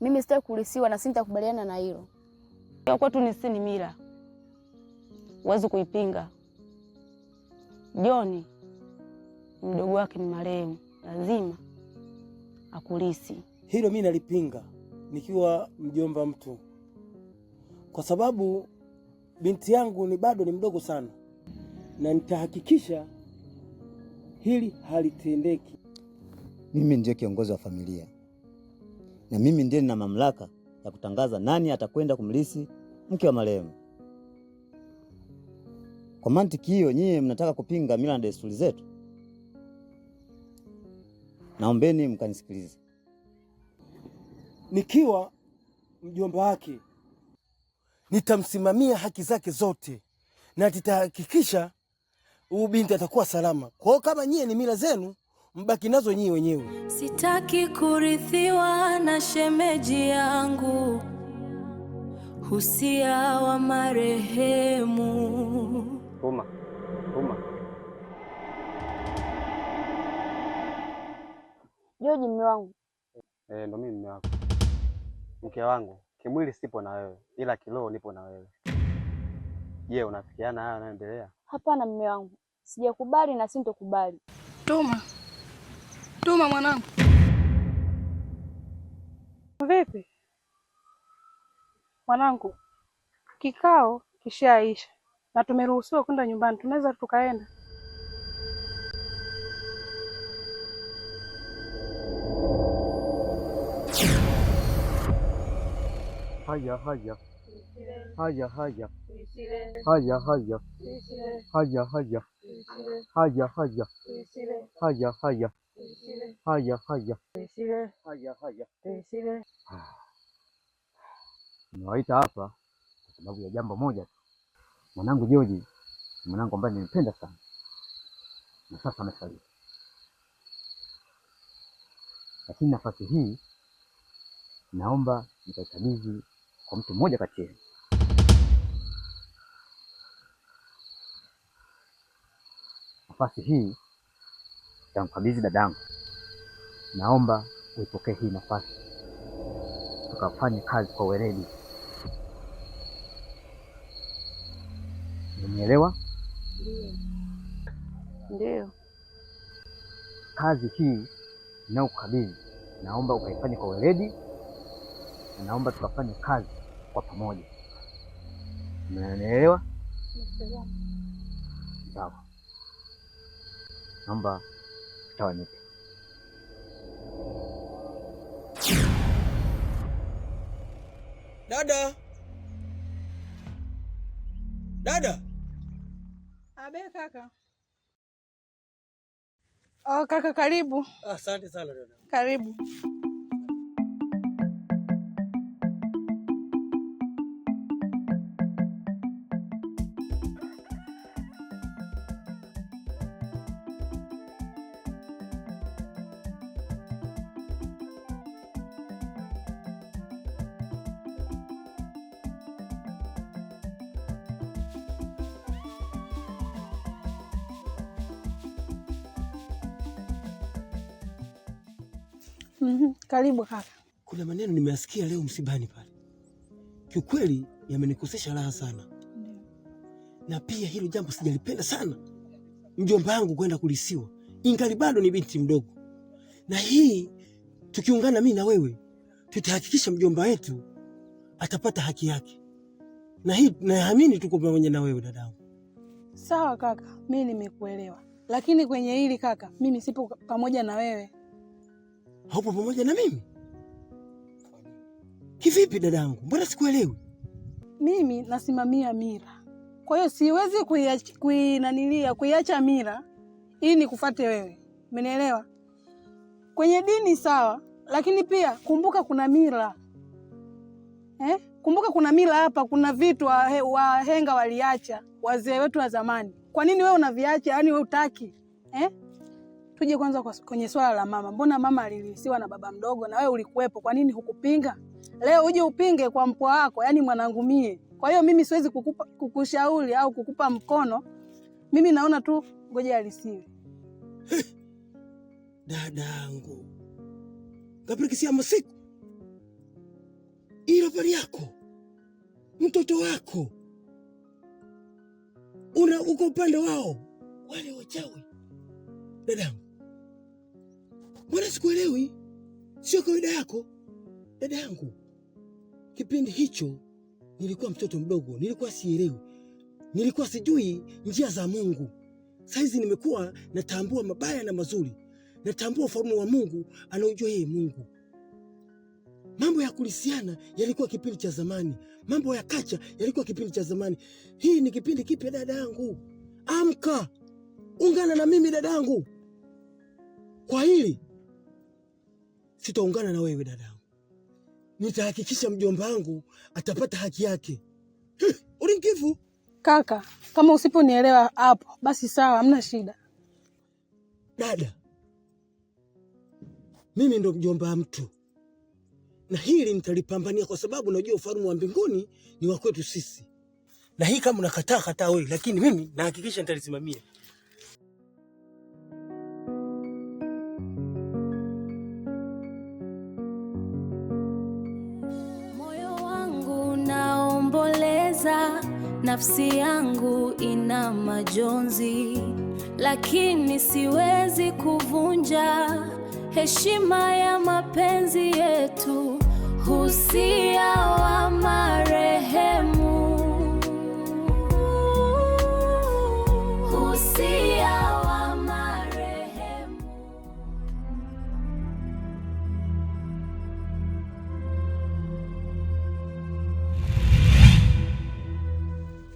Mimi sitaki kulisiwa na sitakubaliana na hilo. Kwa kwetu ni mila. Huwezi kuipinga. John mdogo wake ni marehemu, lazima akulisi. Hilo mimi nalipinga nikiwa mjomba mtu, kwa sababu binti yangu ni bado ni mdogo sana, na nitahakikisha hili halitendeki. Mimi ndiye kiongozi wa familia, na mimi ndiye nina mamlaka ya kutangaza nani atakwenda kumlisi mke wa marehemu. Kwa mantiki hiyo, nyie mnataka kupinga mila na desturi zetu? Naombeni mkanisikilize. Nikiwa mjomba wake nitamsimamia haki zake zote, na nitahakikisha huyu binti atakuwa salama. Kwa hiyo kama nyie ni mila zenu, mbaki nazo nyie wenyewe. Sitaki kurithiwa na shemeji yangu, husia wa marehemu. Tuma. George, mume wangu. Ndo mimi mume wako. Mke wangu, kimwili sipo na wewe, ila kiroho nipo na wewe. Je, unafikiana haya yanaendelea? Hapana mume wangu. Sijakubali na sintokubali. Tuma mwanangu. Vipi? Mwanangu, kikao kishaisha na tumeruhusiwa kwenda nyumbani. Tunaweza tukaenda. Haya. Haya. Nimewaita hapa kwa sababu ya jambo moja tu. Mwanangu George ni mwanangu ambaye nilimpenda sana, na sasa amefariki. Lakini nafasi hii naomba nikaikabidhi kwa mtu mmoja kati yenu. Nafasi hii nitamkabidhi dadangu. Naomba uipokee hii nafasi, tukafanye kazi kwa weledi. Unielewa? Ndio. Kazi hii ninayokukabidhi naomba ukaifanye kwa weledi, na naomba tukafanye kazi kwa pamoja. Unielewa? Sawa. Naomba tawanyike. Dada. Abe kaka. Oh kaka, karibu. Asante sana dada. Karibu. Karibu kaka. Kuna maneno nimeyasikia leo msibani pale. Kiukweli yamenikosesha raha sana. Na pia hilo jambo sijalipenda sana. Mjomba wangu kwenda kulisiwa, ingali bado ni binti mdogo. Na hii tukiungana mimi na wewe, tutahakikisha mjomba wetu atapata haki yake. Na hii naamini tuko pamoja na wewe dadangu. Sawa kaka, mimi nimekuelewa. Lakini kwenye hili kaka, mimi sipo pamoja na wewe. Haupo pamoja na mimi? Kivipi dadangu? Mbona sikuelewi? Mimi nasimamia mila. Kwa hiyo siwezi kuiacha mila ili nikufuate wewe. Umenielewa? Kwenye dini sawa, lakini pia kumbuka kuna mila. Kumbuka kuna mila hapa, kuna vitu wahenga waliacha, wazee wetu wa zamani. Kwa nini wewe unaviacha? Yaani wewe hutaki? Tuje kwanza kwenye swala la mama. Mbona mama alilisiwa na baba mdogo na wewe ulikuwepo? Kwa nini hukupinga? Leo uje upinge kwa mpwa wako, yani mwanangu mie. Kwa hiyo mimi siwezi kukushauri au kukupa mkono. Mimi naona tu ngoja alisiwe. Dadangu. Kapirikisia masiku. ila pali yako mtoto wako uko upande wao wale wachawi. Dadangu, mbona sikuelewi? Sio kawaida yako dadangu. Kipindi hicho nilikuwa mtoto mdogo, nilikuwa sielewi, nilikuwa sijui njia za Mungu. Saizi nimekuwa natambua mabaya na mazuri, natambua ufalme wa Mungu anaujua yeye Mungu. Mambo ya kulisiana yalikuwa kipindi cha zamani, mambo ya kacha yalikuwa kipindi cha zamani. Hii ni kipindi kipya dadangu. Amka, ungana na mimi dadangu. Kwa hili sitaungana na wewe dadangu. Nitahakikisha mjomba wangu atapata haki yake. Ulinkivu kaka, kama usiponielewa hapo basi sawa, hamna shida. Dada, mimi ndo mjomba wa mtu, na hili nitalipambania kwa sababu najua ufalme wa mbinguni ni wa kwetu sisi. Na hii kama unakataa wewe, lakini mimi nahakikisha nitalisimamia. Moyo wangu naomboleza, nafsi yangu ina majonzi, lakini siwezi kuvunja heshima ya mapenzi yetu, usia wa marehemu, usia wa marehemu.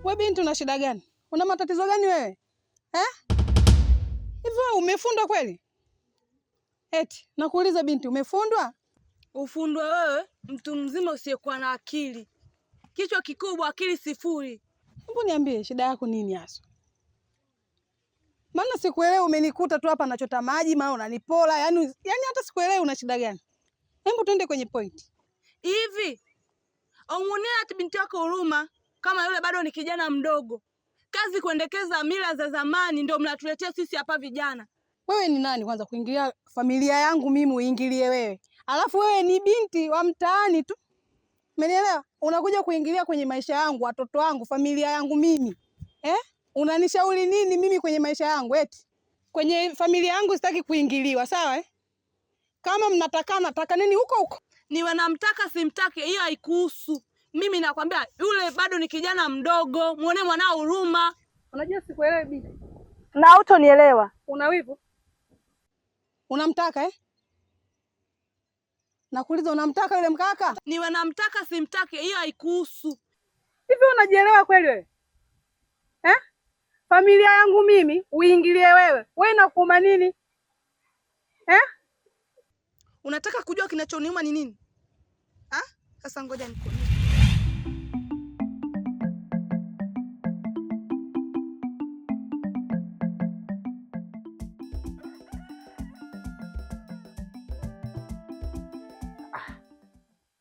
We binti, una shida gani? Una matatizo gani wewe? Hivyo umefundwa kweli? Eti nakuuliza binti, umefundwa? Ufundwe wewe, mtu mzima usiyekuwa na akili, kichwa kikubwa, akili sifuri. Hebu niambie shida yako nini hasa? Maana sikuelewi, umenikuta tu hapa nachota maji, maana unanipola, yani hata sikuelewi una shida gani. Hebu tuende kwenye point. Hivi umuonea ati binti yako huruma kama yule bado ni kijana mdogo? Kazi kuendekeza mila za zamani ndio mnatuletea sisi hapa vijana. Wewe ni nani kwanza kuingilia familia yangu mimi uingilie wewe? Alafu wewe ni binti wa mtaani tu. Umenielewa? Unakuja kuingilia kwenye maisha yangu, watoto wangu, familia yangu mimi. Unanishauri nini mimi kwenye maisha yangu eti? Kwenye familia yangu sitaki kuingiliwa, sawa Kama nataka nini huko? Niwe namtaka simtake, hiyo haikuhusu. Mimi nakwambia yule bado ni kijana mdogo, muone mwanao huruma. Unajua sikuelewi binti. Na utonielewa. Una wivu? Unamtaka Nakuuliza, unamtaka yule mkaka? Niwe namtaka simtake, hiyo haikuhusu. Hivi unajielewa kweli wewe? Familia yangu mimi uingilie wewe. Wewe inakuuma nini? Unataka kujua kinachoniuma ni nini? Sasa ngoja nikuone.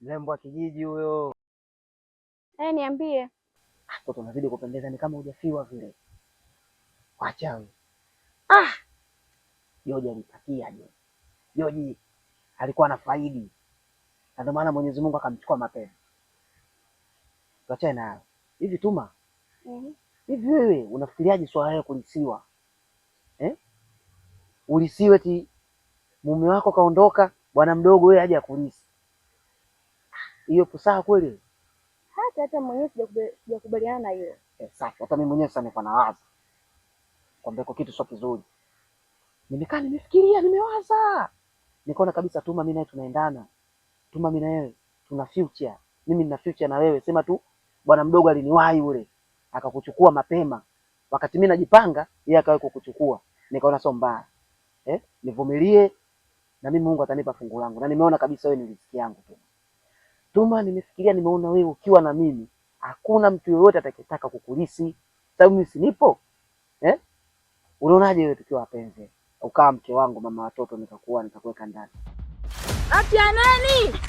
Mrembo wa kijiji huyo. Niambie. Mtoto unazidi kupendeza, ni kama hujafiwa vile. Wacha wewe. Joji alipatia Joji alikuwa na faidi. Na ndio maana Mwenyezi Mungu akamchukua mapema. Tuachane nayo. Hivi Tuma. Hivi wewe unafikiriaje swala hilo kulisiwa? Ulisiwe ti mume wako kaondoka, bwana mdogo wewe aje akulisi. Hiyo sawa kweli? Hata mwenyewe sijakubaliana na hiyo. Safi, hata mimi mwenyewe sasa niko nawaza. Kwamba kwa kitu sio kizuri. Nimekaa nimefikiria, nimewaza. Nikaona kabisa Tuma mimi naye tunaendana. Tuma mimi na wewe tuna future. Mimi nina future na wewe. Sema tu bwana mdogo aliniwahi yule. Akakuchukua mapema. Wakati mimi najipanga, yeye akawahi kukuchukua. Nikaona sio mbaya. Nivumilie na mimi Mungu atanipa fungu langu. Na nimeona kabisa wewe ni riziki yangu tu. Tuma, nimefikiria, nimeona wewe ukiwa na mimi, hakuna mtu yoyote atakayetaka kukulisi. Sababu mimi sinipo. Unaonaje wewe tukiwa wapenzi? Ukaa mke wangu, mama watoto, nitakuweka ndani. Ati ya nani?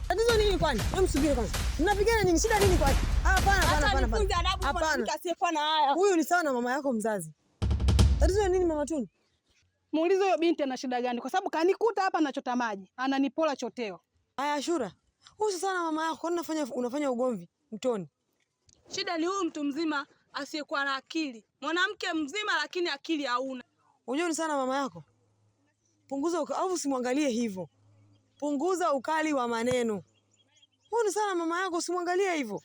Tatizo nini kwani? Wewe msubiri kwanza. Mnapigana nini? Shida nini kwani? Hapana. Hapana. Huyu ni sawa na mama yako mzazi. Tatizo nini mama Tunu? Muulize huyo binti ana shida gani, kwa sababu kanikuta hapa nachota maji, ananipola choteo. Haya Ashura, Husu sana mama yako, kwa nini unafanya ugomvi mtoni? Shida ni huyu mtu mzima asiyekuwa na akili. Mwanamke mzima lakini akili hauna. Unajua ni sana mama yako. Punguza au usimwangalie hivyo. Punguza ukali wa maneno. Huyu ni sana mama yako, usimwangalie hivyo.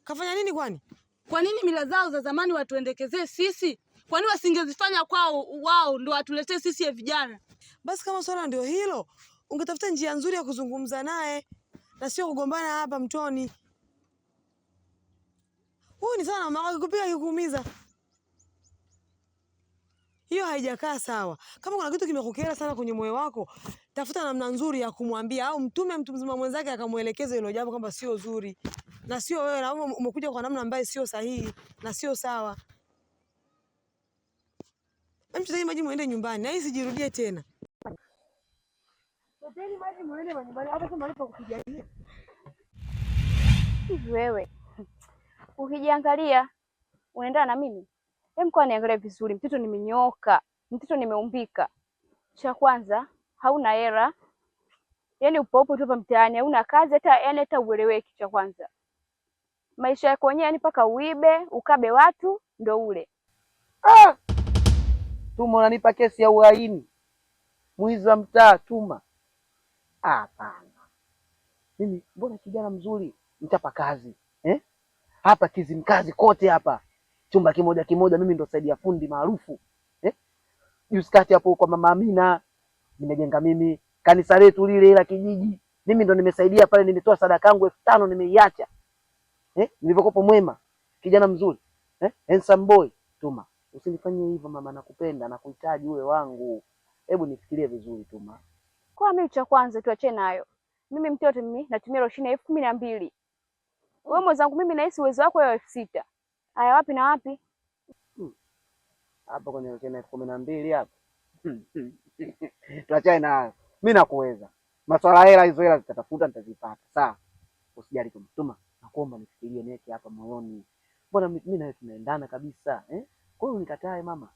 Kafanya nini kwani? Kwa nini mila zao za zamani watuendekezee sisi? Kwa nini wasingezifanya kwao wao ndo watuletee sisi ya vijana? Basi kama swala ndio hilo, ungetafuta njia nzuri ya kuzungumza naye na sio kugombana hapa mtoni. Huyu ni sana mama, akikupiga akikuumiza. Hiyo haijakaa sawa. Kama kuna kitu kimekukera sana kwenye moyo wako, tafuta namna nzuri ya kumwambia au mtume mtu mzima mwenzake akamuelekeza hilo jambo kwamba sio zuri. Na sio wewe na umekuja kwa namna ambayo sio sahihi na sio sawa. Mchukue maji muende nyumbani, na hii sijirudie tena. Hoteli maji muende nyumbani, hata kama alipo kupigania. Hivi wewe ukijiangalia unaendana na mimi? Hem, kwa niangalia vizuri, mtoto nimenyooka, mtoto nimeumbika. Cha kwanza hauna hela. Yaani upo tu hapa mtaani, hauna kazi hata ueleweki cha kwanza. Maisha yako wenyewe yani paka uibe, ukabe watu ndo ule. Tuma, unanipa kesi ya uhaini. Mwizi wa mtaa Tuma. Hapana. Mimi mbona kijana mzuri, mchapa kazi. Hapa Kizimkazi kote hapa. Chumba kimoja mimi ndo saidia fundi maarufu. Juskati hapo kwa Mama Amina nimejenga mimi, kanisa letu lile la kijiji. Mimi ndo nimesaidia pale, nimetoa sadaka yangu 5000 nimeiacha. Nilivyokopo mwema, kijana mzuri. Handsome boy. Tuma, usinifanyie hivyo mama, nakupenda na kuhitaji uwe wangu. Hebu nifikirie vizuri Tuma. Kwa mimi cha kwanza tuache nayo. Mimi mtoto mimi natumia roshini 12,000. Wewe mwenzangu mimi nahisi uwezo wako wewe 6,000. Haya wapi na wapi? Hapa kwenye roshini 12,000 hapa. Tuachane nayo. Mimi nakuweza. Masuala hela hizo hela zitatafuta nitazipata. Sawa. Usijali Tuma. Nakuomba nifikirie niweke hapa moyoni. Mbona mimi na wewe tunaendana kabisa, Kwa hiyo unikatae mama.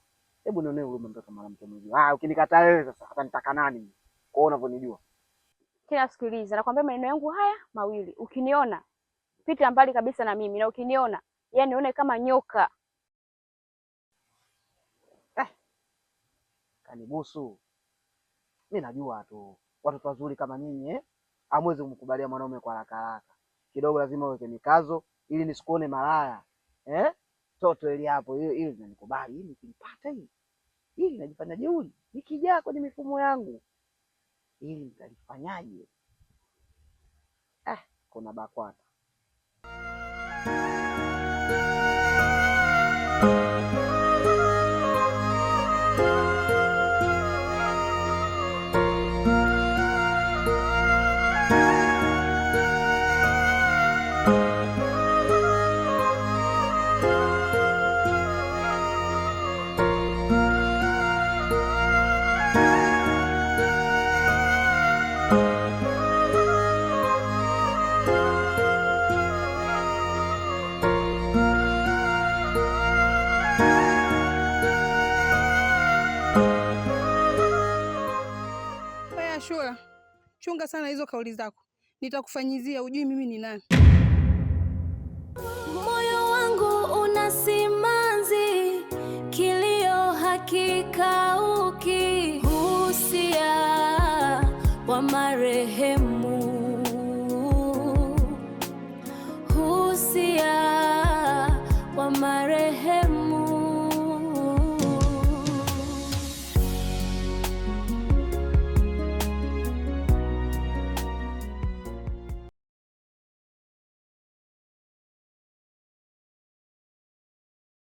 Hebu nione huruma mtoto mwanamke mwingine. Ukinikataa wewe sasa hata nitaka nani? Kwa hiyo unavyonijua. Kila sikiliza, nakwambia maneno yangu haya mawili. Ukiniona pita mbali kabisa na mimi, na ukiniona yani nione kama nyoka. Kanibusu. Mimi najua tu watoto wazuri kama nyinyi hamwezi kumkubalia mwanaume kwa haraka. Kidogo lazima uweke mikazo ili nisikuone malaya. Toto ili hapo ili zinanikubali, ili nikipata ili najifanya jeuri. Nikijaa kwenye mifumo yangu. Ili nitalifanyaje? Kuna BAKWATA. Ashura, chunga sana hizo kauli zako. Nitakufanyizia, ujui mimi ni nani. Moyo wangu una simanzi, kilio hakikauki. Husia wa marehemu, husia wa marehemu.